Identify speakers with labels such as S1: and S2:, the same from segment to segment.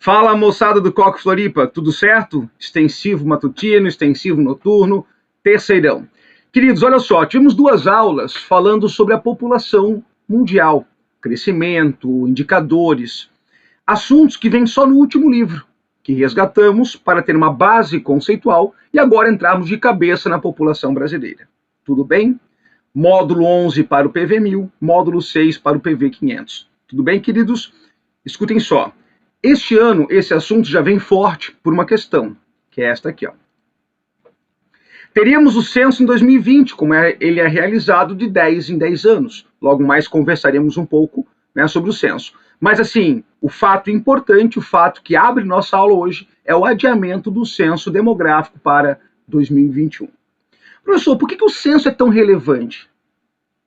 S1: Fala, moçada do Coque Floripa, tudo certo? Extensivo matutino, extensivo noturno, terceirão. Queridos, olha só, tivemos 2 aulas falando sobre a população mundial, crescimento, indicadores, assuntos que vêm só no último livro, que resgatamos para ter uma base conceitual e agora entrarmos de cabeça na população brasileira. Tudo bem? Módulo 11 para o PV1000, módulo 6 para o PV500. Tudo bem, queridos? Escutem só. Este ano, esse assunto já vem forte por uma questão, que é esta aqui, ó. Teríamos o censo em 2020, como ele é realizado de 10 em 10 anos. Logo mais conversaremos um pouco, né, sobre o censo. Mas, assim, o fato importante, o fato que abre nossa aula hoje, é o adiamento do censo demográfico para 2021. Professor, por que o censo é tão relevante?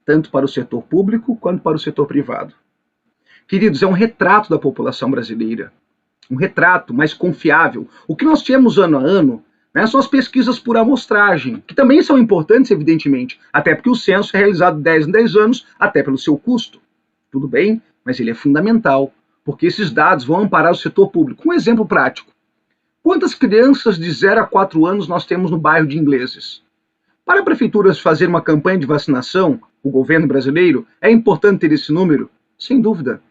S1: Tanto para o setor público quanto para o setor privado. Queridos, é um retrato da população brasileira, um retrato mais confiável. O que nós temos ano a ano, né, são as pesquisas por amostragem, que também são importantes, evidentemente, até porque o censo é realizado 10 em 10 anos, até pelo seu custo. Tudo bem, mas ele é fundamental, porque esses dados vão amparar o setor público. Um exemplo prático. Quantas crianças de 0 a 4 anos nós temos no bairro de Ingleses? Para a prefeitura fazer uma campanha de vacinação, o governo brasileiro, é importante ter esse número? Sem dúvida.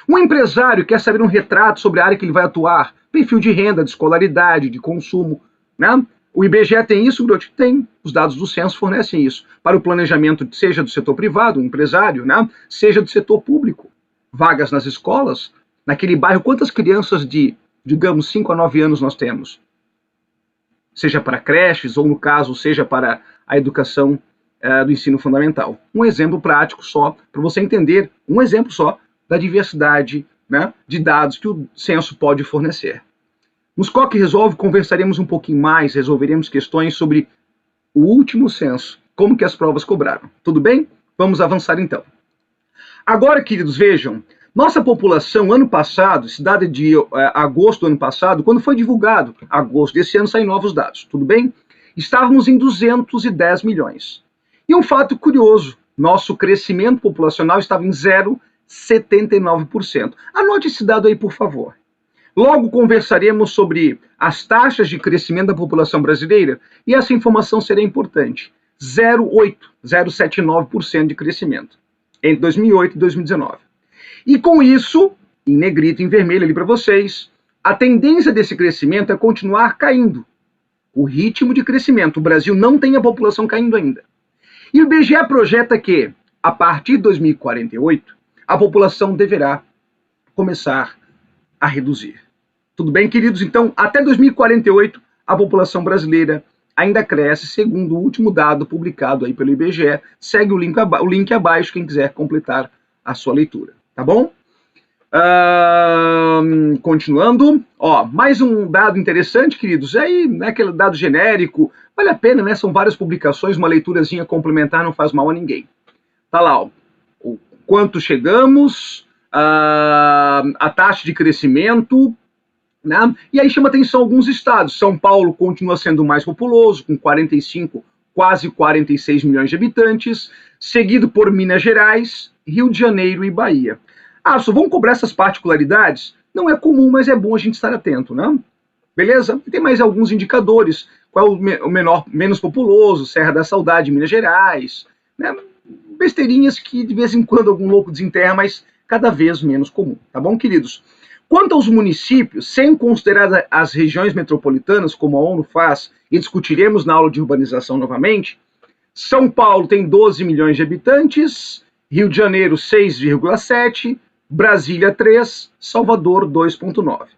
S1: Um empresário quer saber um retrato sobre a área que ele vai atuar, perfil de renda, de escolaridade, de consumo, né? O IBGE tem isso, o Grote tem. Os dados do censo fornecem isso. Para o planejamento, seja do setor privado, um empresário, né? Seja do setor público. Vagas nas escolas, naquele bairro, quantas crianças de, digamos, 5 a 9 anos nós temos? Seja para creches, ou no caso, seja para a educação do ensino fundamental. Um exemplo prático só, para você entender, um exemplo só, da diversidade, né, de dados que o censo pode fornecer. Nos Coque Resolve conversaremos um pouquinho mais, resolveremos questões sobre o último censo, como que as provas cobraram. Tudo bem? Vamos avançar então. Agora, queridos, vejam, nossa população, ano passado, esse dado é de agosto do ano passado, quando foi divulgado, agosto desse ano saem novos dados, tudo bem? Estávamos em 210 milhões. E um fato curioso, nosso crescimento populacional estava em 0,79%. Anote esse dado aí, por favor. Logo conversaremos sobre as taxas de crescimento da população brasileira e essa informação será importante. 0,79% de crescimento entre 2008 e 2019. E com isso, em negrito e em vermelho ali para vocês, a tendência desse crescimento é continuar caindo. O ritmo de crescimento. O Brasil não tem a população caindo ainda. E o IBGE projeta que, a partir de 2048, a população deverá começar a reduzir. Tudo bem, queridos? Então, até 2048, a população brasileira ainda cresce, segundo o último dado publicado aí pelo IBGE. Segue o link abaixo, quem quiser completar a sua leitura. Tá bom? Continuando, ó, mais um dado interessante, queridos, aí, né, aquele dado genérico, vale a pena, né, são várias publicações, uma leiturazinha complementar não faz mal a ninguém. Tá lá, ó, o quanto chegamos, a taxa de crescimento, né, e aí chama atenção alguns estados. São Paulo continua sendo o mais populoso, com 45, quase 46 milhões de habitantes, seguido por Minas Gerais, Rio de Janeiro e Bahia. Só vão cobrar essas particularidades? Não é comum, mas é bom a gente estar atento, né? Beleza? E tem mais alguns indicadores. Qual é o menos populoso? Serra da Saudade, Minas Gerais, né? Besteirinhas que de vez em quando algum louco desenterra, mas cada vez menos comum, tá bom, queridos? Quanto aos municípios, sem considerar as regiões metropolitanas, como a ONU faz, e discutiremos na aula de urbanização novamente, São Paulo tem 12 milhões de habitantes, Rio de Janeiro 6,7, Brasília 3, Salvador 2,9.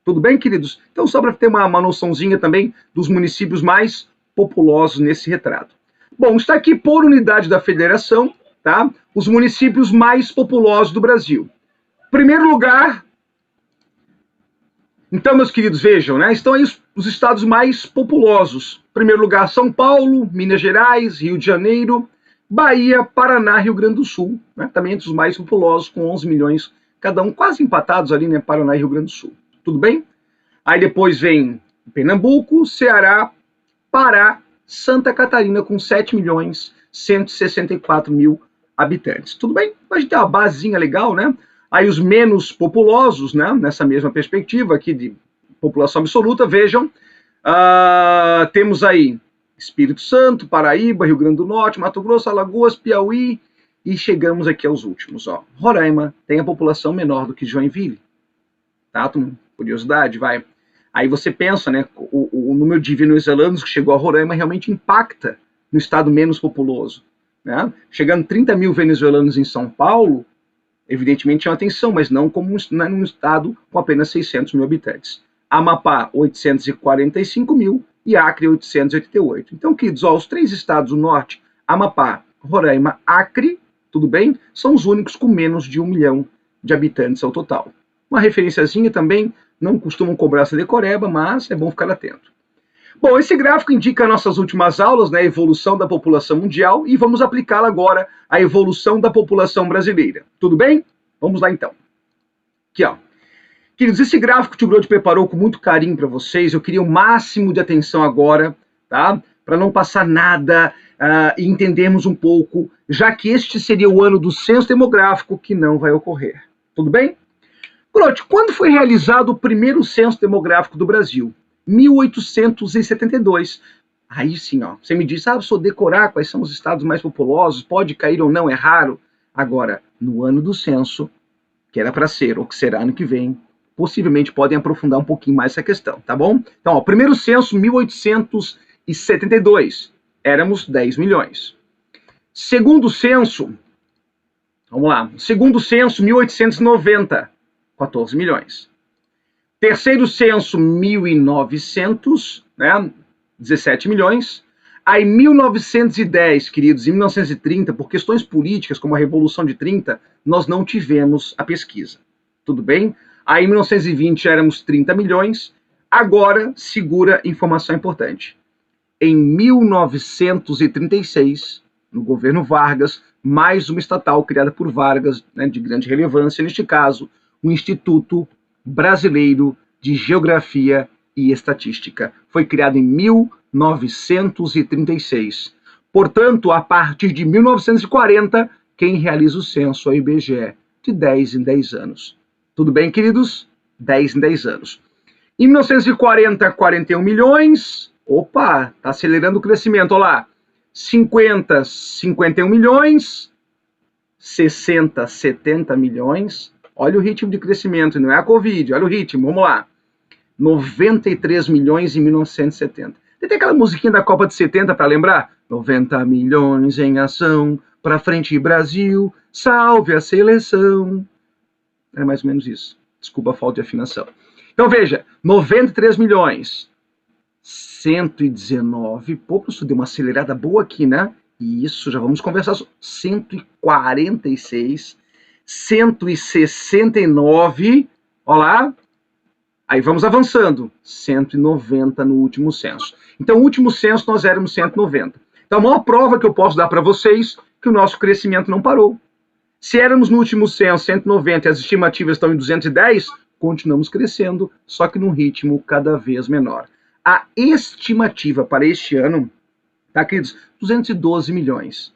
S1: Tudo bem, queridos? Então, só para ter uma noçãozinha também dos municípios mais populosos nesse retrato. Bom, está aqui por unidade da federação, tá? Os municípios mais populosos do Brasil. Primeiro lugar, então, meus queridos, vejam, né? Estão aí os estados mais populosos. Primeiro lugar, São Paulo, Minas Gerais, Rio de Janeiro, Bahia, Paraná, Rio Grande do Sul, né? Também entre os mais populosos, com 11 milhões, cada um quase empatados ali, né? Paraná e Rio Grande do Sul. Tudo bem? Aí depois vem Pernambuco, Ceará, Pará, Santa Catarina, com 7 milhões 164 mil habitantes. Tudo bem? A gente tem uma basezinha legal, né? Aí os menos populosos, né, nessa mesma perspectiva aqui de população absoluta, vejam, temos aí Espírito Santo, Paraíba, Rio Grande do Norte, Mato Grosso, Alagoas, Piauí, e chegamos aqui aos últimos. Ó. Roraima tem a população menor do que Joinville. Tá? Curiosidade, vai. Aí você pensa, né, o número de venezuelanos que chegou a Roraima realmente impacta no estado menos populoso. Né? Chegando 30 mil venezuelanos em São Paulo, evidentemente chama atenção, mas não como num estado com apenas 600 mil habitantes. Amapá, 845 mil e Acre, 888. Então, queridos, ó, os 3 estados do norte, Amapá, Roraima, Acre, tudo bem? São os únicos com menos de 1 milhão de habitantes ao total. Uma referenciazinha também, não costumam cobrar essa decoreba, mas é bom ficar atento. Bom, esse gráfico indica nossas últimas aulas, né, a evolução da população mundial, e vamos aplicá-la agora à evolução da população brasileira. Tudo bem? Vamos lá então. Aqui, ó. Queridos, esse gráfico que o Brode preparou com muito carinho para vocês, eu queria o máximo de atenção agora, tá? Para não passar nada e entendermos um pouco, já que este seria o ano do censo demográfico que não vai ocorrer. Tudo bem? Brode, quando foi realizado o primeiro censo demográfico do Brasil? 1872. Aí sim, ó, você me diz, sou decorar quais são os estados mais populosos, pode cair ou não, é raro. Agora, no ano do censo, que era para ser, ou que será ano que vem, possivelmente podem aprofundar um pouquinho mais essa questão, tá bom? Então, ó, primeiro censo, 1872, éramos 10 milhões. Segundo censo, vamos lá, segundo censo, 1890, 14 milhões. Terceiro censo, 1900, né, 17 milhões. Aí, 1910, queridos, em 1930, por questões políticas, como a Revolução de 30, nós não tivemos a pesquisa. Tudo bem? Aí, em 1920, éramos 30 milhões. Agora, segura informação importante. Em 1936, no governo Vargas, mais uma estatal criada por Vargas, né, de grande relevância, neste caso, o Instituto Brasileiro de Geografia e Estatística. Foi criado em 1936. Portanto, a partir de 1940, quem realiza o censo é o IBGE, de 10 em 10 anos. Tudo bem, queridos? 10 em 10 anos. Em 1940, 41 milhões. Opa, está acelerando o crescimento, olha lá. 50, 51 milhões. 60, 70 milhões. Olha o ritmo de crescimento, não é a Covid, olha o ritmo, vamos lá. 93 milhões em 1970. Tem aquela musiquinha da Copa de 70 para lembrar? 90 milhões em ação, pra frente Brasil, salve a seleção. É mais ou menos isso. Desculpa a falta de afinação. Então veja, 93 milhões, 119, pô, professor, deu uma acelerada boa aqui, né? Isso, já vamos conversar sobre 146, 169, olha lá, aí vamos avançando, 190 no último censo. Então, no último censo nós éramos 190. Então, a maior prova que eu posso dar para vocês que o nosso crescimento não parou. Se éramos no último censo 190 e as estimativas estão em 210, continuamos crescendo, só que num ritmo cada vez menor. A estimativa para este ano, tá, queridos? 212 milhões.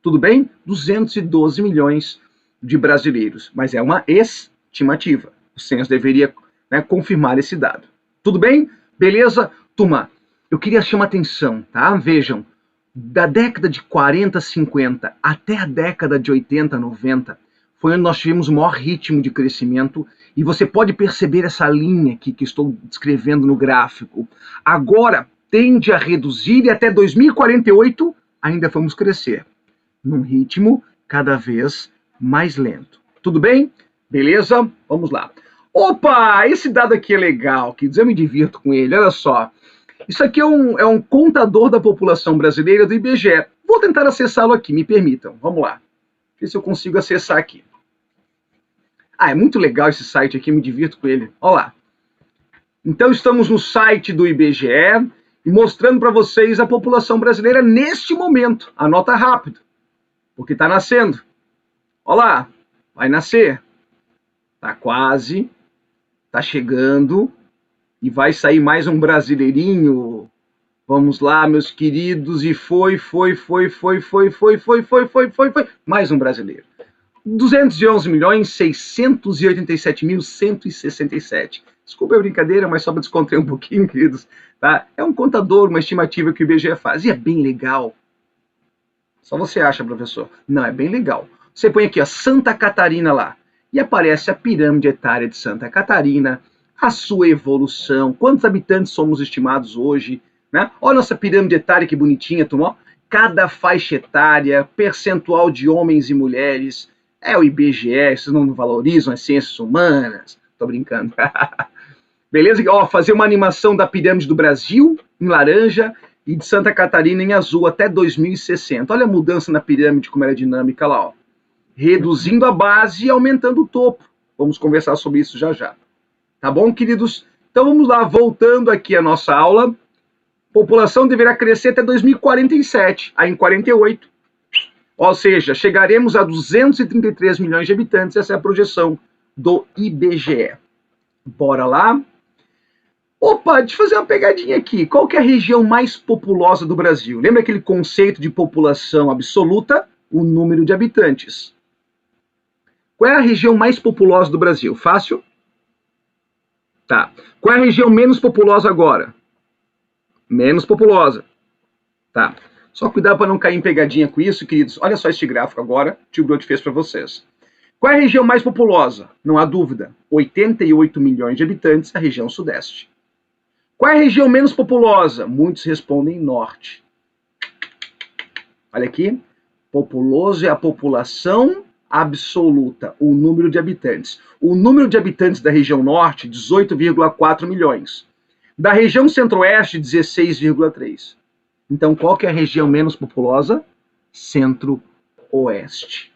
S1: Tudo bem? 212 milhões de brasileiros, mas é uma estimativa. O censo deveria, né, confirmar esse dado. Tudo bem? Beleza? Turma, eu queria chamar atenção, tá? Vejam, da década de 40, 50 até a década de 80, 90, foi onde nós tivemos o maior ritmo de crescimento, e você pode perceber essa linha aqui que estou descrevendo no gráfico. Agora tende a reduzir e até 2048 ainda vamos crescer, num ritmo cada vez mais lento. Tudo bem? Beleza? Vamos lá. Opa, esse dado aqui é legal, que eu me divirto com ele, olha só. Isso aqui é um contador da população brasileira do IBGE. Vou tentar acessá-lo aqui, me permitam. Vamos lá. Ver se eu consigo acessar aqui. Ah, é muito legal esse site aqui, me divirto com ele. Olha lá. Então estamos no site do IBGE e mostrando para vocês a população brasileira neste momento. Anota rápido, porque está nascendo. Olha lá, vai nascer. Está quase, está chegando e vai sair mais um brasileirinho. Vamos lá, meus queridos, e foi. Mais um brasileiro. 211.687.167. Desculpa a brincadeira, mas só para descontrair um pouquinho, queridos. Tá? É um contador, uma estimativa que o IBGE faz. E é bem legal. Só você acha, professor? Não, é bem legal. Você põe aqui, ó, Santa Catarina lá. E aparece a pirâmide etária de Santa Catarina, a sua evolução, quantos habitantes somos estimados hoje, né? Olha a nossa pirâmide etária, que bonitinha, turma. Cada faixa etária, percentual de homens e mulheres. É o IBGE, vocês não valorizam as ciências humanas. Tô brincando. Beleza? Ó, fazer uma animação da pirâmide do Brasil, em laranja, e de Santa Catarina em azul, até 2060. Olha a mudança na pirâmide, como era dinâmica lá, ó. Reduzindo a base e aumentando o topo. Vamos conversar sobre isso já já. Tá bom, queridos? Então vamos lá, voltando aqui a nossa aula. População deverá crescer até 2047, aí em 48. Ou seja, chegaremos a 233 milhões de habitantes, essa é a projeção do IBGE. Bora lá. Opa, deixa eu fazer uma pegadinha aqui. Qual que é a região mais populosa do Brasil? Lembra aquele conceito de população absoluta? O número de habitantes. Qual é a região mais populosa do Brasil? Fácil? Tá. Qual é a região menos populosa agora? Menos populosa. Tá. Só cuidado para não cair em pegadinha com isso, queridos. Olha só este gráfico agora, que o Brot fez para vocês. Qual é a região mais populosa? Não há dúvida. 88 milhões de habitantes, a região sudeste. Qual é a região menos populosa? Muitos respondem norte. Olha aqui. Populoso é a população absoluta, o número de habitantes. O número de habitantes da região norte, 18,4 milhões. Da região centro-oeste, 16,3. Então, qual que é a região menos populosa? Centro-oeste.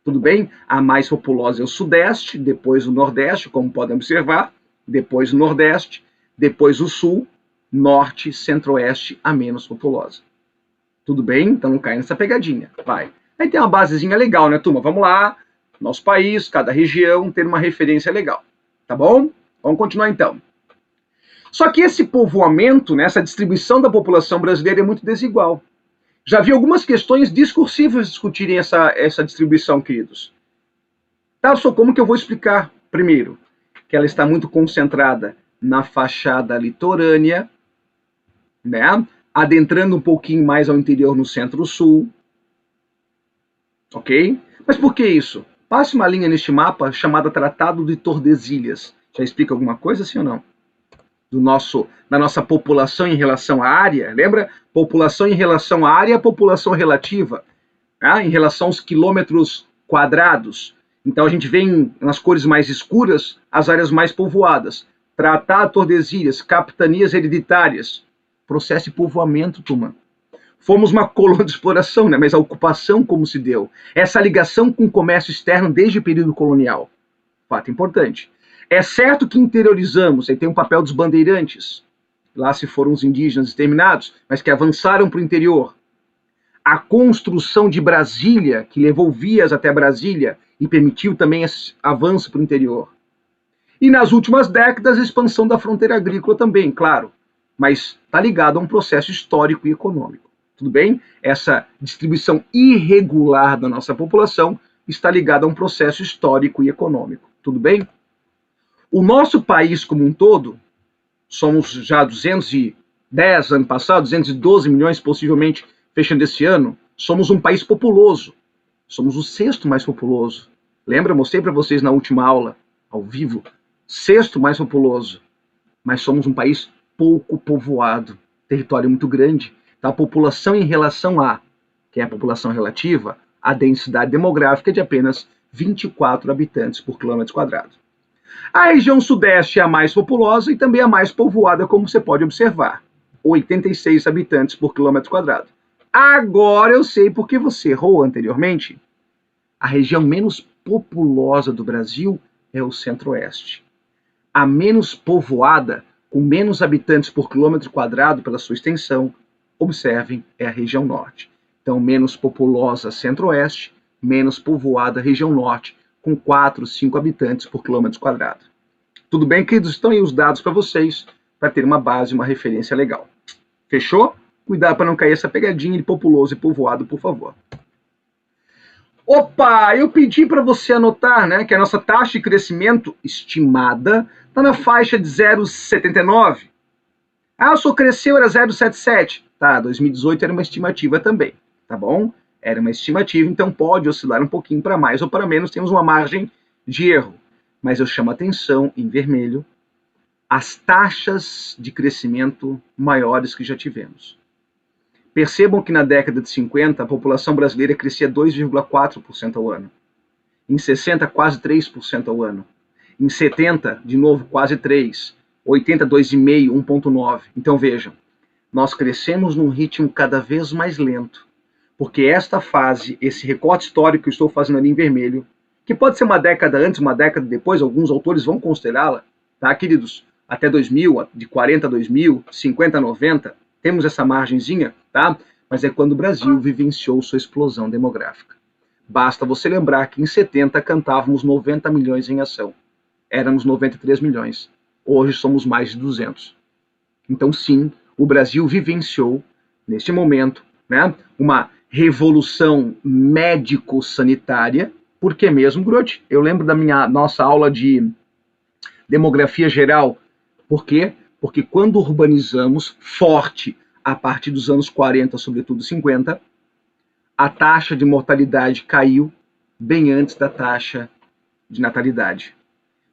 S1: Tudo bem? A mais populosa é o sudeste, depois o nordeste, como podem observar, depois o nordeste, depois o sul, norte, centro-oeste, a menos populosa. Tudo bem? Então não cai nessa pegadinha. Vai. Aí tem uma basezinha legal, né, turma? Vamos lá. Nosso país, cada região, ter uma referência legal. Tá bom? Vamos continuar então. Só que esse povoamento, né, essa distribuição da população brasileira é muito desigual. Já vi algumas questões discursivas discutirem essa distribuição, queridos. Tá, só como que eu vou explicar? Primeiro, que ela está muito concentrada na fachada litorânea, né? Adentrando um pouquinho mais ao interior no centro-sul. Ok? Mas por que isso? Passe uma linha neste mapa chamada Tratado de Tordesilhas. Já explica alguma coisa, sim ou não? Da nossa população em relação à área. Lembra? População em relação à área, população relativa. Em relação aos quilômetros quadrados. Então a gente vê nas cores mais escuras as áreas mais povoadas. Tratado, Tordesilhas, capitanias hereditárias. Processo de povoamento, turma. Fomos uma colônia de exploração, né? Mas a ocupação como se deu. Essa ligação com o comércio externo desde o período colonial. Fato importante. É certo que interiorizamos, aí tem um papel dos bandeirantes. Lá se foram os indígenas exterminados, mas que avançaram para o interior. A construção de Brasília, que levou vias até Brasília e permitiu também esse avanço para o interior. E nas últimas décadas, a expansão da fronteira agrícola também, claro. Mas está ligado a um processo histórico e econômico. Tudo bem? Essa distribuição irregular da nossa população está ligada a um processo histórico e econômico. Tudo bem? O nosso país como um todo, somos já 210 ano passado, 212 milhões possivelmente fechando esse ano, somos um país populoso. Somos o sexto mais populoso. Lembra? Mostrei para vocês na última aula, ao vivo, sexto mais populoso. Mas somos um país pouco povoado, território muito grande. Então, a população em relação a, que é a população relativa, a densidade demográfica é de apenas 24 habitantes por quilômetro quadrado. A região sudeste é a mais populosa e também a mais povoada, como você pode observar. 86 habitantes por quilômetro quadrado. Agora eu sei porque você errou anteriormente. A região menos populosa do Brasil é o centro-oeste. A menos povoada, com menos habitantes por quilômetro quadrado pela sua extensão, observem, é a região norte. Então, menos populosa centro-oeste, menos povoada região norte, com 4, 5 habitantes por quilômetro quadrado. Tudo bem, queridos? Estão aí os dados para vocês, para ter uma base, uma referência legal. Fechou? Cuidado para não cair essa pegadinha de populoso e povoado, por favor. Opa, eu pedi para você anotar, né, que a nossa taxa de crescimento estimada está na faixa de 0,79. Ah, só cresceu, era 0,77. Tá, 2018 era uma estimativa também, tá bom? Era uma estimativa, então pode oscilar um pouquinho para mais ou para menos, temos uma margem de erro. Mas eu chamo a atenção, em vermelho, as taxas de crescimento maiores que já tivemos. Percebam que na década de 50, a população brasileira crescia 2,4% ao ano. Em 60, quase 3% ao ano. Em 70, de novo, quase 3%. 80, 2,5%, 1,9%. Então vejam, nós crescemos num ritmo cada vez mais lento. Porque esta fase, esse recorte histórico que eu estou fazendo ali em vermelho, que pode ser uma década antes, uma década depois, alguns autores vão considerá-la, tá, queridos? Até 2000, de 40 a 2000, 50 a 90, temos essa margenzinha, tá? Mas é quando o Brasil vivenciou sua explosão demográfica. Basta você lembrar que em 70 cantávamos 90 milhões em ação. Éramos 93 milhões. Hoje somos mais de 200. Então, sim, o Brasil vivenciou, neste momento, né, uma revolução médico-sanitária. Por que mesmo, Grote? Eu lembro da nossa aula de demografia geral. Por quê? Porque quando urbanizamos forte a partir dos anos 40, sobretudo 50, a taxa de mortalidade caiu bem antes da taxa de natalidade.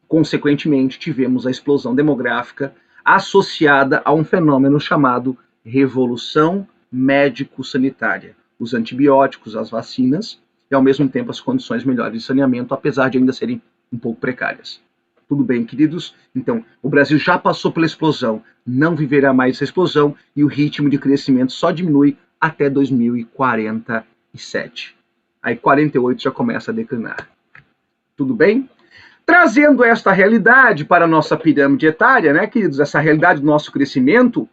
S1: Consequentemente, tivemos a explosão demográfica associada a um fenômeno chamado revolução médico-sanitária. Os antibióticos, as vacinas e, ao mesmo tempo, as condições melhores de saneamento, apesar de ainda serem um pouco precárias. Tudo bem, queridos? Então, o Brasil já passou pela explosão, não viverá mais essa explosão e o ritmo de crescimento só diminui até 2047. Aí 48 já começa a declinar. Tudo bem? Trazendo esta realidade para a nossa pirâmide etária, né, queridos, essa realidade do nosso crescimento,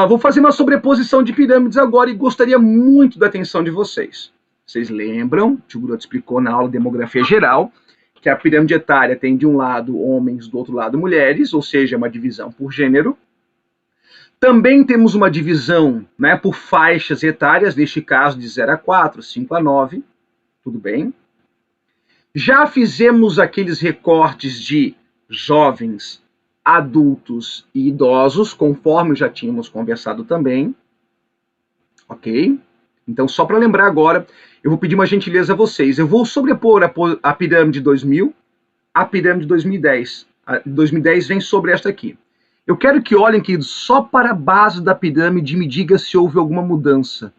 S1: vou fazer uma sobreposição de pirâmides agora e gostaria muito da atenção de vocês. Vocês lembram, o tio Groto explicou na aula de demografia geral, que a pirâmide etária tem de um lado homens, do outro lado mulheres, ou seja, uma divisão por gênero. Também temos uma divisão, né, por faixas etárias, neste caso de 0 a 4, 5 a 9, tudo bem? Já fizemos aqueles recortes de jovens, adultos e idosos, conforme já tínhamos conversado também. Ok? Então, só para lembrar agora, eu vou pedir uma gentileza a vocês. Eu vou sobrepor a pirâmide 2000 à pirâmide 2010. A 2010 vem sobre esta aqui. Eu quero que olhem, queridos, só para a base da pirâmide e me diga se houve alguma mudança.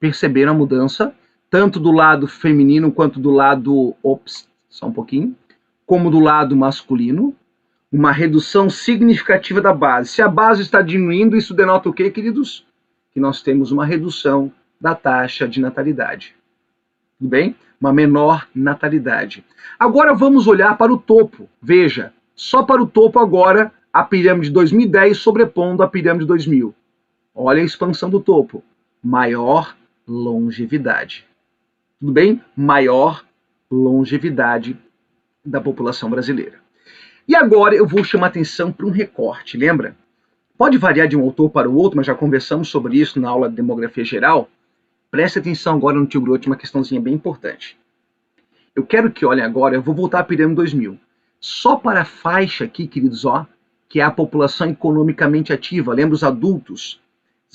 S1: Perceberam a mudança? Tanto do lado feminino quanto do lado, só um pouquinho, como do lado masculino, uma redução significativa da base. Se a base está diminuindo, isso denota o quê, queridos? Que nós temos uma redução da taxa de natalidade. Tudo bem? Uma menor natalidade. Agora vamos olhar para o topo. Veja, só para o topo agora, a pirâmide 2010 sobrepondo a pirâmide 2000. Olha a expansão do topo. Maior longevidade. Tudo bem? Maior longevidade da população brasileira. E agora eu vou chamar atenção para um recorte, lembra? Pode variar de um autor para o outro, mas já conversamos sobre isso na aula de demografia geral. Preste atenção agora no tio Grote, uma questãozinha bem importante. Eu quero que olhem agora, eu vou voltar à pirâmide 2000. Só para a faixa aqui, queridos, ó, que é a população economicamente ativa. Lembra os adultos?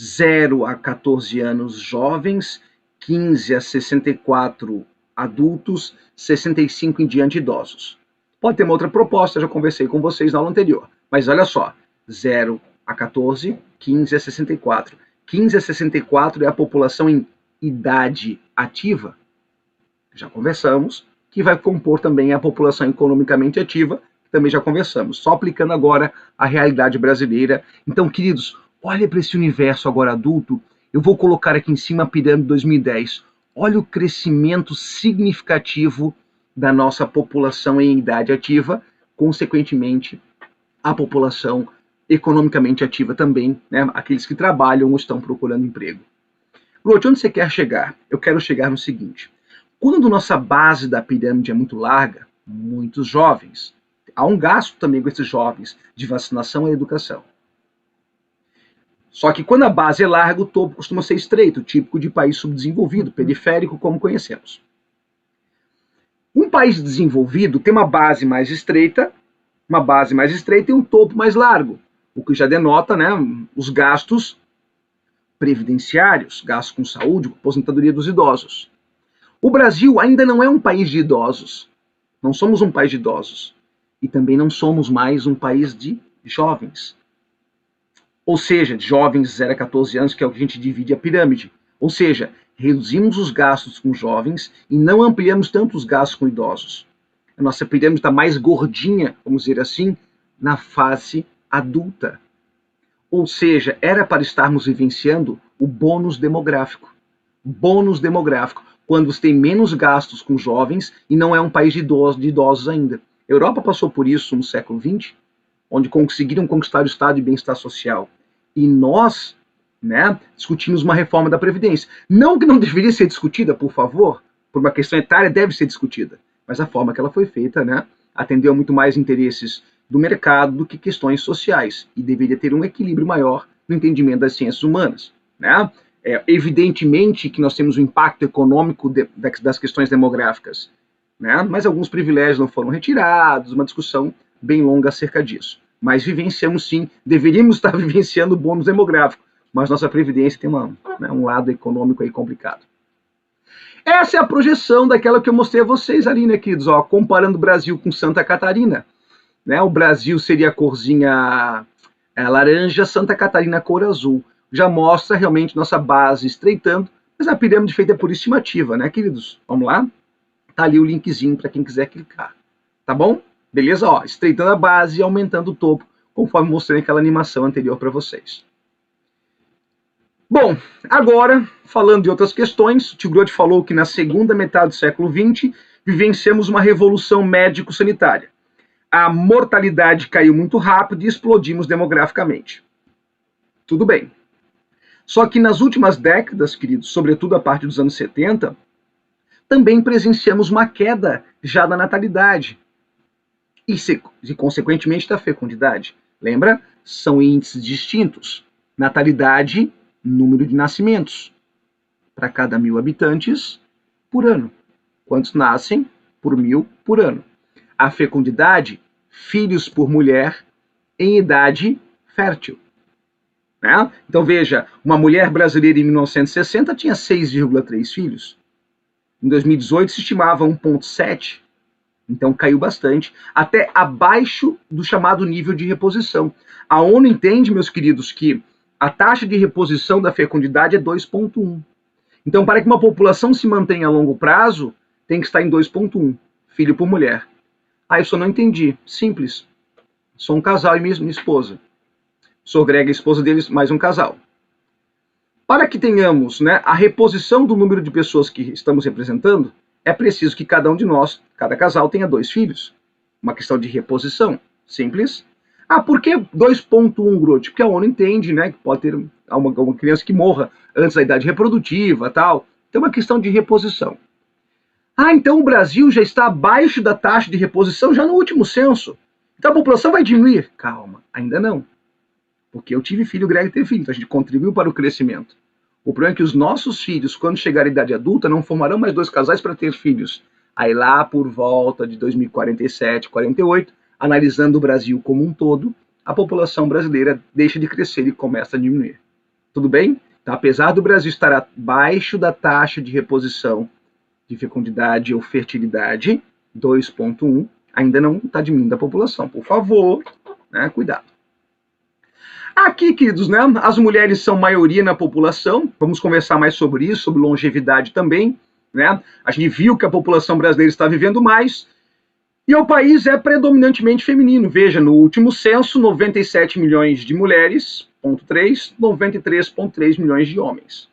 S1: 0 a 14 anos jovens, 15 a 64 adultos, 65 em diante idosos. Pode ter uma outra proposta, já conversei com vocês na aula anterior. Mas olha só, 0 a 14, 15 a 64. 15 a 64 é a população em idade ativa. Já conversamos, que vai compor também a população economicamente ativa, que também já conversamos. Só aplicando agora a realidade brasileira. Então, queridos, olha para esse universo agora adulto. Eu vou colocar aqui em cima a pirâmide 2010. Olha o crescimento significativo da nossa população em idade ativa, consequentemente, a população economicamente ativa também, né? Aqueles que trabalham ou estão procurando emprego. Grote, onde você quer chegar? Eu quero chegar no seguinte. Quando nossa base da pirâmide é muito larga, muitos jovens, há um gasto também com esses jovens de vacinação e educação. Só que quando a base é larga, o topo costuma ser estreito, típico de país subdesenvolvido, periférico, como conhecemos. Um país desenvolvido tem uma base mais estreita e um topo mais largo, o que já denota, né, os gastos previdenciários, gastos com saúde, com aposentadoria dos idosos. O Brasil ainda não é um país de idosos. Não somos um país de idosos. E também não somos mais um país de jovens. Ou seja, de jovens 0 a 14 anos, que é o que a gente divide a pirâmide. Ou seja, reduzimos os gastos com jovens e não ampliamos tanto os gastos com idosos. A nossa pirâmide está mais gordinha, vamos dizer assim, na fase adulta. Ou seja, era para estarmos vivenciando o bônus demográfico. Bônus demográfico, quando você tem menos gastos com jovens e não é um país de idosos ainda. A Europa passou por isso no século XX, onde conseguiram conquistar o estado de bem-estar social. E nós, né, discutimos uma reforma da Previdência. Não que não deveria ser discutida, por favor, por uma questão etária deve ser discutida, mas a forma que ela foi feita, né, atendeu muito mais interesses do mercado do que questões sociais, e deveria ter um equilíbrio maior no entendimento das ciências humanas, né? Evidentemente que nós temos um impacto econômico das questões demográficas, né? Mas alguns privilégios não foram retirados, uma discussão bem longa acerca disso. Mas vivenciamos sim, deveríamos estar vivenciando o bônus demográfico, mas nossa previdência tem um lado econômico aí complicado. Essa é a projeção daquela que eu mostrei a vocês ali, né, queridos? Ó, comparando o Brasil com Santa Catarina, né? O Brasil seria a corzinha laranja, Santa Catarina a cor azul. Já mostra realmente nossa base estreitando, mas a pirâmide feita por estimativa, né, queridos? Vamos lá? Tá ali o linkzinho para quem quiser clicar. Tá bom? Beleza? Ó, estreitando a base e aumentando o topo, conforme mostrei naquela animação anterior para vocês. Bom, agora, falando de outras questões, o Tigrode falou que na segunda metade do século XX vivenciamos uma revolução médico-sanitária. A mortalidade caiu muito rápido e explodimos demograficamente. Tudo bem. Só que nas últimas décadas, queridos, sobretudo a partir dos anos 70, também presenciamos uma queda já da natalidade e consequentemente, da fecundidade. Lembra? São índices distintos. Natalidade, número de nascimentos para cada 1.000 habitantes por ano. Quantos nascem por 1.000 por ano? A fecundidade, filhos por mulher em idade fértil. Né? Então veja, uma mulher brasileira em 1960 tinha 6,3 filhos. Em 2018 se estimava 1,7. Então caiu bastante, até abaixo do chamado nível de reposição. A ONU entende, meus queridos, que a taxa de reposição da fecundidade é 2,1. Então, para que uma população se mantenha a longo prazo, tem que estar em 2,1, filho por mulher. Ah, eu só não entendi. Simples. Sou um casal e minha esposa. Sou Greg, a esposa deles, mais um casal. Para que tenhamos, né, a reposição do número de pessoas que estamos representando, é preciso que cada um de nós, cada casal, tenha 2 filhos. Uma questão de reposição. Simples. Ah, por que 2,1, Grote? Porque a ONU entende, né, que pode ter uma criança que morra antes da idade reprodutiva, tal. Então é uma questão de reposição. Ah, então o Brasil já está abaixo da taxa de reposição já no último censo. Então a população vai diminuir? Calma, ainda não. Porque eu tive filho, o Greg teve filho, então a gente contribuiu para o crescimento. O problema é que os nossos filhos, quando chegarem à idade adulta, não formarão mais 2 casais para ter filhos. Aí lá por volta de 2047, 48, analisando o Brasil como um todo, a população brasileira deixa de crescer e começa a diminuir. Tudo bem? Então, apesar do Brasil estar abaixo da taxa de reposição de fecundidade ou fertilidade, 2,1, ainda não está diminuindo a população. Por favor, né, cuidado. Aqui, queridos, né, as mulheres são maioria na população, vamos conversar mais sobre isso, sobre longevidade também, né? A gente viu que a população brasileira está vivendo mais, e o país é predominantemente feminino. Veja, no último censo, 97 milhões de mulheres, 93,3 milhões de homens.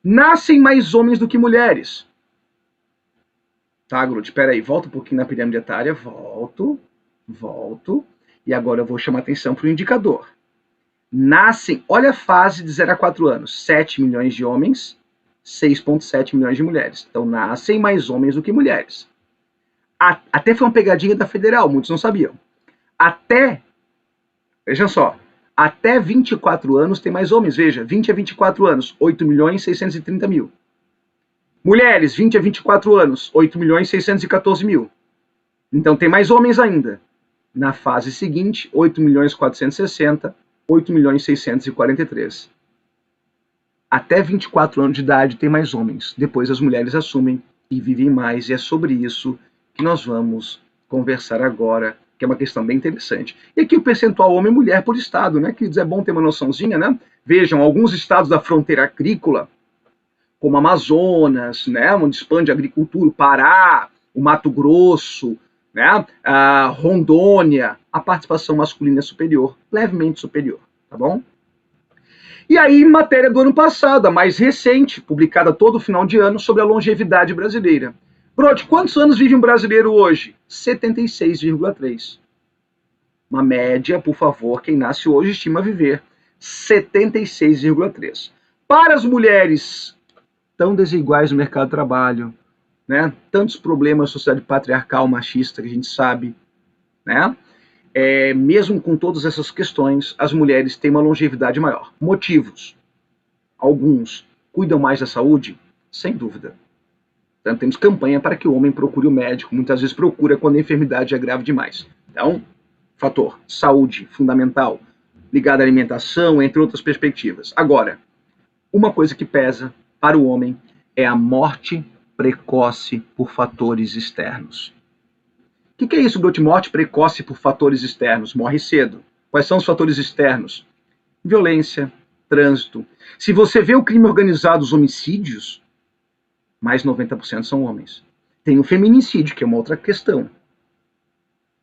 S1: Nascem mais homens do que mulheres. Tá, Grude, espera aí, volta um pouquinho na pirâmide etária, volto, e agora eu vou chamar atenção para o indicador. Nascem, olha a fase de 0 a 4 anos, 7 milhões de homens, 6,7 milhões de mulheres. Então, nascem mais homens do que mulheres. Até foi uma pegadinha da Federal, muitos não sabiam. Vejam só, até 24 anos tem mais homens, veja, 20 a 24 anos, 8 milhões 630 mil. Mulheres, 20 a 24 anos, 8.614.000. Então tem mais homens ainda. Na fase seguinte, 8.460.000, 8.643.000. Até 24 anos de idade tem mais homens. Depois as mulheres assumem e vivem mais. E é sobre isso que nós vamos conversar agora, que é uma questão bem interessante. E aqui o percentual homem e mulher por estado, né? Que é bom ter uma noçãozinha, né? Vejam, alguns estados da fronteira agrícola, como Amazonas, né? Onde expande a agricultura, o Pará, o Mato Grosso, né? A Rondônia, a participação masculina é superior, levemente superior, tá bom? E aí, matéria do ano passado, a mais recente, publicada todo final de ano, sobre a longevidade brasileira. Brode, quantos anos vive um brasileiro hoje? 76,3. Uma média, por favor, quem nasce hoje estima viver 76,3. Para as mulheres tão desiguais no mercado de trabalho, né? Tantos problemas na sociedade patriarcal, machista, que a gente sabe, né? Mesmo com todas essas questões, as mulheres têm uma longevidade maior. Motivos? Alguns cuidam mais da saúde? Sem dúvida. Então, temos campanha para que o homem procure o médico, muitas vezes procura quando a enfermidade é grave demais. Então, fator saúde, fundamental, ligado à alimentação, entre outras perspectivas. Agora, uma coisa que pesa para o homem é a morte precoce por fatores externos. O que é isso, Grote? Morte precoce por fatores externos? Morre cedo. Quais são os fatores externos? Violência, trânsito. Se você vê o crime organizado, os homicídios, mais 90% são homens. Tem o feminicídio, que é uma outra questão.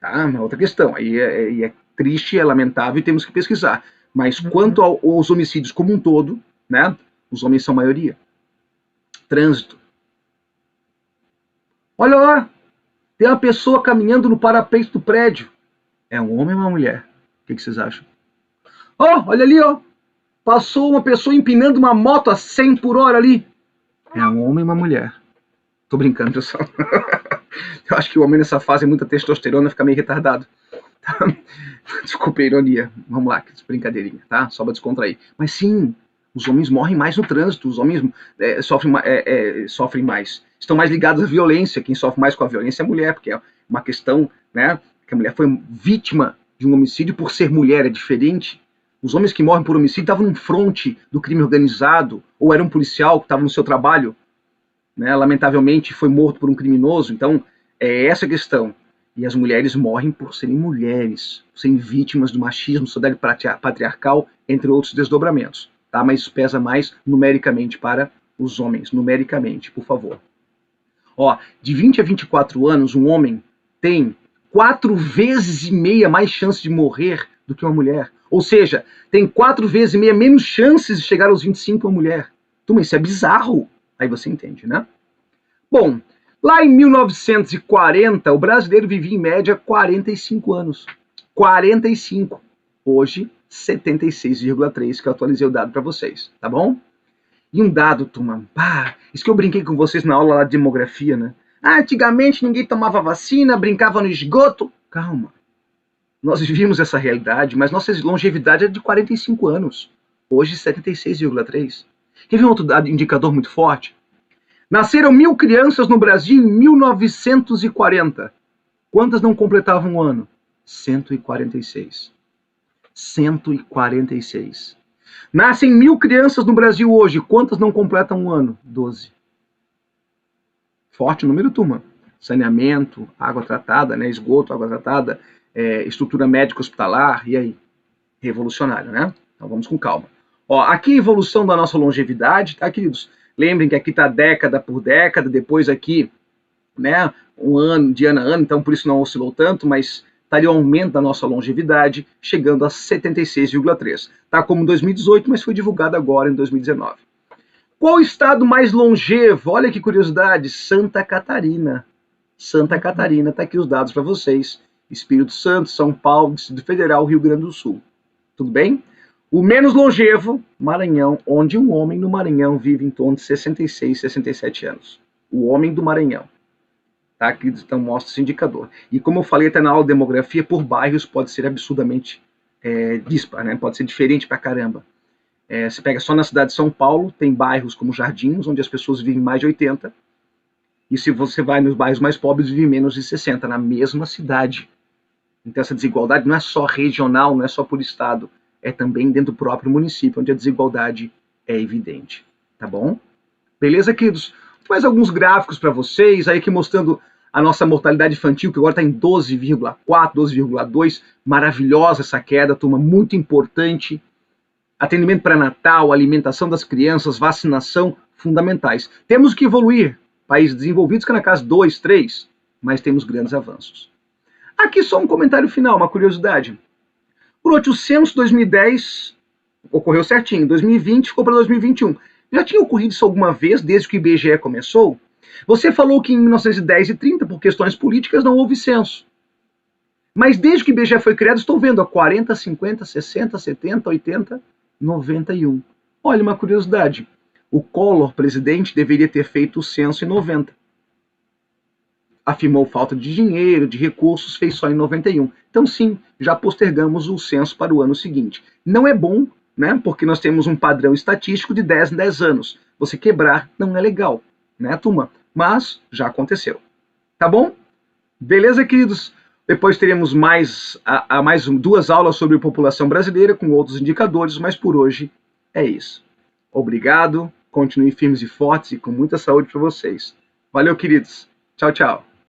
S1: Tá? Uma outra questão. Aí é triste, é lamentável e temos que pesquisar. Mas quanto aos homicídios como um todo, né, os homens são maioria. Trânsito. Olha lá, tem uma pessoa caminhando no parapeito do prédio. É um homem ou uma mulher? O que vocês acham? Olha ali, passou uma pessoa empinando uma moto a 100 por hora ali. É um homem ou uma mulher? Tô brincando, pessoal. Eu acho que o homem nessa fase é muita testosterona, fica meio retardado. Tá? Desculpa a ironia. Vamos lá, brincadeirinha, tá? Só pra descontrair. Mas sim, os homens morrem mais no trânsito, os homens sofrem mais. Estão mais ligados à violência. Quem sofre mais com a violência é a mulher, porque é uma questão, né? Que a mulher foi vítima de um homicídio por ser mulher, é diferente. Os homens que morrem por homicídio estavam no fronte do crime organizado, ou era um policial que estava no seu trabalho, né? Lamentavelmente foi morto por um criminoso. Então, é essa a questão. E as mulheres morrem por serem mulheres, por serem vítimas do machismo, sociedade patriarcal, entre outros desdobramentos. Tá? Mas isso pesa mais numericamente para os homens. Numericamente, por favor. De 20 a 24 anos, um homem tem 4 vezes e meia mais chance de morrer do que uma mulher. Ou seja, tem 4 vezes e meia menos chances de chegar aos 25 que uma mulher. Turma, isso é bizarro. Aí você entende, né? Bom, lá em 1940, o brasileiro vivia em média 45 anos. 45. Hoje, 76,3, que eu atualizei o dado para vocês, tá bom? E um dado, turma, isso que eu brinquei com vocês na aula lá de demografia, né? Antigamente ninguém tomava vacina, brincava no esgoto. Calma. Nós vivíamos essa realidade, mas nossa longevidade é de 45 anos. Hoje, 76,3. Quer ver um outro dado, indicador muito forte? Nasceram 1.000 crianças no Brasil em 1940. Quantas não completavam um ano? 146. 146. Nascem 1.000 crianças no Brasil hoje. Quantas não completam um ano? 12. Forte número, turma. Saneamento, água tratada, né? Esgoto, água tratada, estrutura médica hospitalar, e aí? Revolucionário, né? Então vamos com calma. Aqui a evolução da nossa longevidade, tá, queridos? Lembrem que aqui está década por década, depois aqui, né, um ano, de ano a ano, então por isso não oscilou tanto, mas está ali o aumento da nossa longevidade, chegando a 76,3. Tá como em 2018, mas foi divulgado agora em 2019. Qual o estado mais longevo? Olha que curiosidade, Santa Catarina. Santa Catarina, tá aqui os dados para vocês. Espírito Santo, São Paulo, Distrito Federal, Rio Grande do Sul. Tudo bem? O menos longevo, Maranhão, onde um homem no Maranhão vive em torno de 66, 67 anos. O homem do Maranhão. Tá? Aqui então mostra esse indicador. E como eu falei até na aula de demografia, por bairros pode ser absurdamente dispar, né? Pode ser diferente pra caramba. Você pega só na cidade de São Paulo, tem bairros como Jardins, onde as pessoas vivem mais de 80, e se você vai nos bairros mais pobres, vive menos de 60, na mesma cidade. Então essa desigualdade não é só regional, não é só por estado, é também dentro do próprio município, onde a desigualdade é evidente. Tá bom? Beleza, queridos? Mais alguns gráficos para vocês, aí aqui mostrando a nossa mortalidade infantil, que agora está em 12,4, 12,2. Maravilhosa essa queda, turma, muito importante. Atendimento pré-natal, alimentação das crianças, vacinação, fundamentais. Temos que evoluir. Países desenvolvidos que na casa 2, 3, mas temos grandes avanços. Aqui só um comentário final, uma curiosidade. Por outro, o censo 2010 ocorreu certinho, 2020 ficou para 2021. Já tinha ocorrido isso alguma vez, desde que o IBGE começou? Você falou que em 1910 e 30, por questões políticas, não houve censo. Mas desde que o IBGE foi criado, estou vendo a 40, 50, 60, 70, 80, 91. Olha uma curiosidade. O Collor, presidente, deveria ter feito o censo em 90. Afirmou falta de dinheiro, de recursos, fez só em 91. Então, sim, já postergamos o censo para o ano seguinte. Não é bom, né? Porque nós temos um padrão estatístico de 10 em 10 anos. Você quebrar não é legal, né, turma? Mas já aconteceu. Tá bom? Beleza, queridos? Depois teremos mais 2 aulas sobre população brasileira com outros indicadores, mas por hoje é isso. Obrigado, continuem firmes e fortes e com muita saúde para vocês. Valeu, queridos. Tchau, tchau.